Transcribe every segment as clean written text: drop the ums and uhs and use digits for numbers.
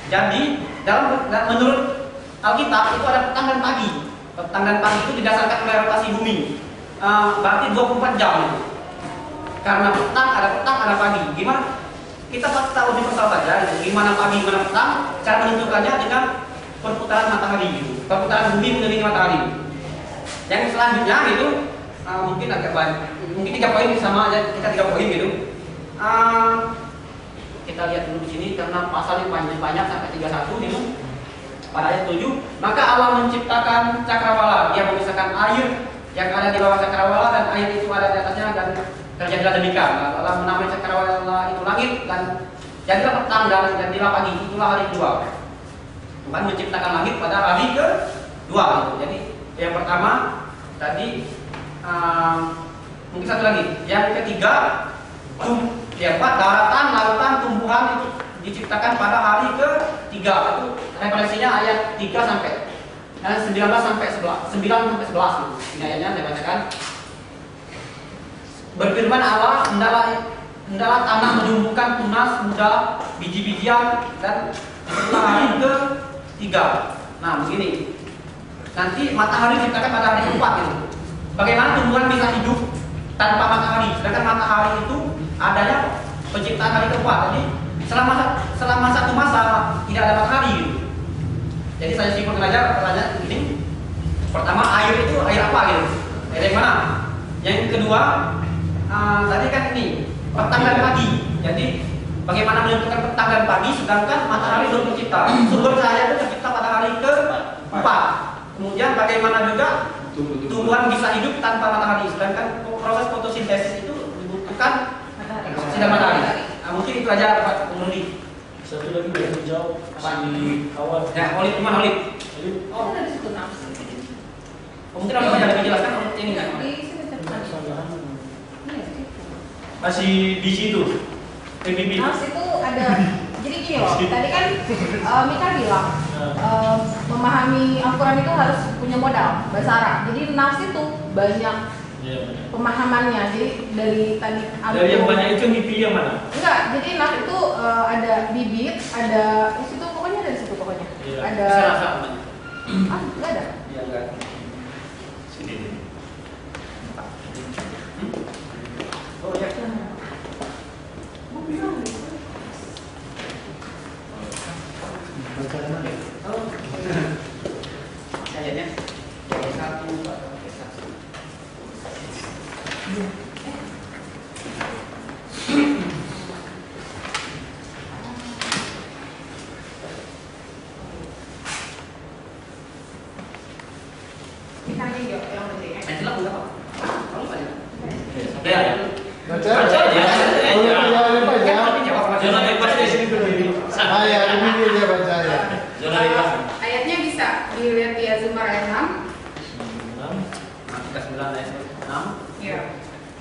Jadi menurut Alkitab itu ada petang dan pagi. Petang dan pagi itu didasarkan oleh rotasi bumi. Berarti 24 jam. Karena petang ada pagi. Gimana? Kita pasti tahu di pasal saja. Gimana pagi, gimana petang? Cara menentukannya dengan perputaran matahari. Perputaran bumi mengelilingi matahari. Yang selanjutnya itu mungkin agak banyak. Mungkin 3 poin sama aja. Kita 3 poin gitu. Kita lihat dulu di sini karena pasalnya banyak sampai 31 gitu. Pada ayat 7, maka Allah menciptakan cakrawala, Dia memisahkan air yang ada di bawah cakrawala dan air itu ada di atasnya dan terjadilah demikian. Allah menamai cakrawala itu langit dan jadilah petang dan jadilah pagi. Itulah hari kedua. Tuhan menciptakan langit pada hari kedua. Jadi yang pertama tadi mungkin satu lagi. Yang ketiga daratan, lautan, tumbuhan itu diciptakan pada hari ketiga. Itu referensinya ayat 3 sampai 19 sampai 11. 9 sampai 11 ini ayatnya saya bacakan. Berfirman Allah, hendaklah tanah menumbuhkan tunas muda, biji-bijian dan itulah hari ketiga. Nah, begini. Nanti matahari diciptakan pada hari keempat gitu. Bagaimana tumbuhan bisa hidup tanpa matahari? Sedangkan matahari itu adanya penciptaan hari keempat. Jadi selama satu masa tidak ada matahari gitu. Jadi saya simpulkan aja pertanyaan ini. Pertama, air itu air apa gitu? Air yang mana? Yang kedua, tadi kan ini petang dan pagi. Jadi bagaimana menentukan petang dan pagi sedangkan matahari belum tercipta? Sumber cahaya itu tercipta pada hari keempat. Kemudian bagaimana juga tumbuhan bisa hidup tanpa matahari sedangkan proses fotosintesis itu dibutuhkan sinar matahari. Mungkin itu aja Pak Pengundi. Satu lagi boleh menjawab si kawan. Ya, Olip gimana Olip? Oh, dari situ nafsu. Mungkin ada banyak lebih jelaskan ini nggak? Masih di situ. PBB. Nafsu itu ada. Jadi gini loh. Tadi kan Mika bilang memahami Al-Quran itu harus punya modal bahasa Arab. Jadi nafsu itu banyak pemahamannya. Jadi dari tadi dari yang banyak itu yang dipilih yang mana? Enggak, jadi nafsu itu ada bibit, ada di situ pokoknya ada di situ pokoknya. Iya. Ada. Enggak ada. Iya, enggak. Sini. Oh, ya. Ayatnya satu. Ayatnya bisa dilihat di Az-Zumar ayat 6. Ya.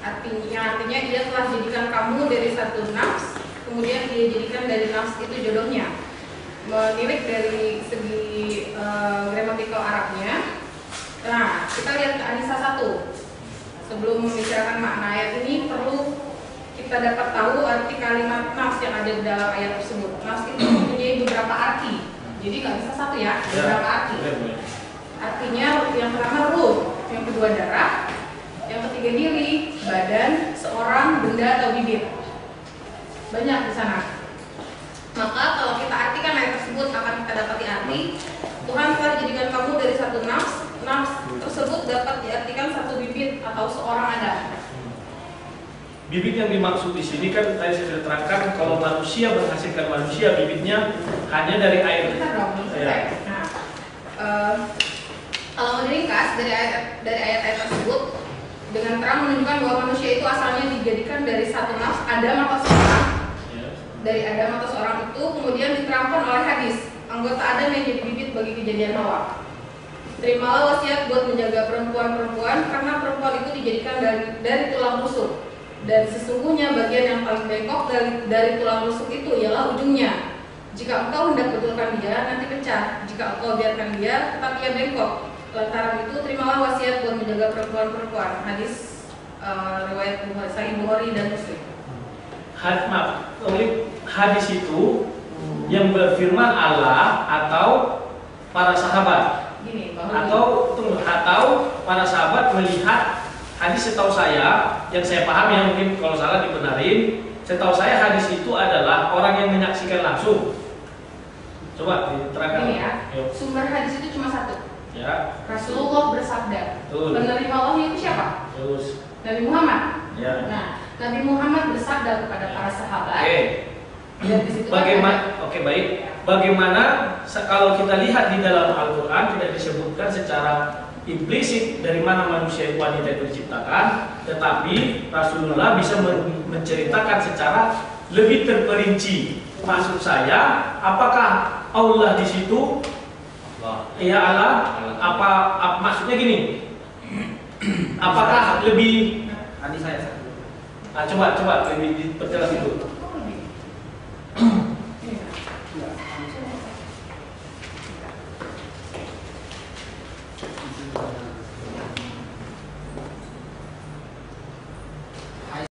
Artinya dia telah jadikan kamu dari satu nafs, kemudian dia jadikan dari nafs itu jodohnya. Menilik dari segi gramatikal Arabnya. Nah, kita lihat ke Anisa 1. Sebelum membicarakan makna ayat ini perlu kita dapat tahu arti kalimat nafs yang ada di dalam ayat tersebut. Nafs itu mempunyai beberapa arti. Jadi nggak bisa satu ya, beberapa arti. Artinya yang pertama ruh, yang kedua darah, yang ketiga diri, badan, seorang, benda atau bibit. Banyak di sana. Maka kalau kita artikan ayat tersebut akan kita dapati arti Tuhan telah jadikan kamu dari satu nafs. Nafs tersebut dapat diartikan satu bibit atau seorang Adam. Bibit yang dimaksud di sini kan tadi saya sudah terangkan kalau manusia menghasilkan manusia bibitnya hanya dari air. Kita dong, Ya. Nah, kalau mau diringkas dari ayat-ayat tersebut dengan terang menunjukkan bahwa manusia itu asalnya dijadikan dari satu nafs Adam atau seorang. Ya. Dari Adam atau seorang itu kemudian diterangkan oleh hadis anggota Adam yang jadi bibit bagi kejadian Hawa. Terimalah wasiat buat menjaga perempuan-perempuan karena perempuan itu dijadikan dari tulang rusuk. Dan sesungguhnya bagian yang paling bengkok dari tulang rusuk itu ialah ujungnya. Jika engkau hendak betulkan dia, nanti pecah. Jika engkau biarkan dia, tetap ia bengkok. Lantaran itu, terimalah wasiat buat menjaga perempuan-perempuan. Hadis riwayat Sahih Bukhari dan Muslim. Hadis itu Yang berfirman Allah atau para sahabat? Gini, Bang. Atau para sahabat melihat hadis. Setahu saya, yang saya paham ya, mungkin kalau salah dibenarin. Setahu saya hadis itu adalah orang yang menyaksikan langsung. Coba diterangkan. Ini ya, Yuk. sumber hadis itu cuma satu. Ya. Rasulullah bersabda. Betul. Penerima wahyu itu siapa? Terus. Nabi Muhammad. Ya. Nah, Nabi Muhammad bersabda kepada para sahabat. Oke. Dan di situ Bagaimana? Oke, baik. Bagaimana kalau kita lihat di dalam Al-Quran tidak disebutkan secara implisit dari mana manusia wanita itu diciptakan, tetapi Rasulullah bisa menceritakan secara lebih terperinci. Maksud saya, apakah Allah di situ? Ya Allah. Maksudnya gini? Apakah lebih? Tadi saya. Coba lebih diperjelas itu.